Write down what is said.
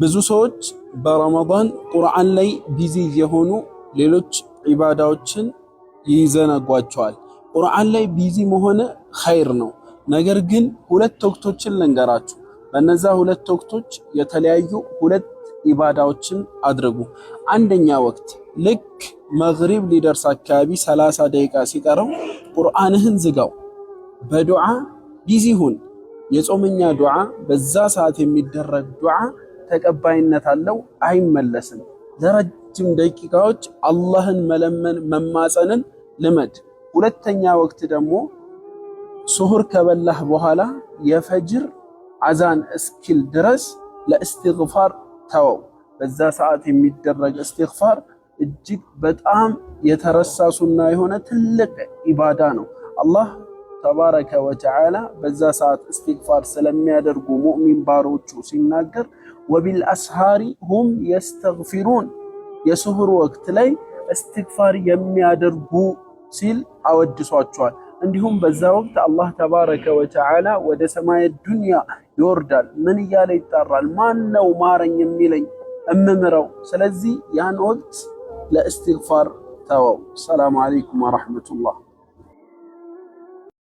ብዙ ሰዎች በረመዳን ቁርአን ላይ ቢዚ የሆኑ ሌሎች ዒባዳዎችን ይዘነጓቸዋል። ቁርአን ላይ ቢዚ መሆን ኸይር ነው። ነገር ግን ሁለት ወቅቶችን ልንገራችሁ። በነዛ ሁለት ወቅቶች የተለያዩ ሁለት ዒባዳዎችን አድርጉ። አንደኛ ወቅት ልክ መግሪብ ሊደርስ አካባቢ 30 ደቂቃ ሲቀረው ቁርአንህን ዝጋው፣ በዱዓ ቢዚ ሁን። የጾመኛ ዱዓ በዛ ሰዓት የሚደረግ ዱዓ ተቀባይነት አለው፣ አይመለስም። ለረጅም ደቂቃዎች አላህን መለመን መማጸንን ልመድ። ሁለተኛ ወቅት ደግሞ ሱሁር ከበላህ በኋላ የፈጅር አዛን እስኪል ድረስ ለእስትግፋር ተወው። በዛ ሰዓት የሚደረግ እስትግፋር እጅግ በጣም የተረሳ ሱና የሆነ ትልቅ ኢባዳ ነው። አላህ ተባረከ ወተዓላ በዛ ሰዓት እስትግፋር ስለሚያደርጉ ሙእሚን ባሮቹ ሲናገር ወቢልአስሃሪ ሁም የስተግፊሩን፣ የሱሁር ወቅት ላይ እስትግፋር የሚያደርጉ ሲል አወድሷቸዋል። እንዲሁም በዛ ወቅት አላህ ተባረከ ወተዓላ ወደ ሰማይ ዱንያ ይወርዳል። ምን እያለ ይጣራል? ማን ነው ማረኝ የሚለኝ እምምረው? ስለዚህ ያን ወቅት ለእስትግፋር ተወው። ሰላም አለይኩም ወራህመቱላህ።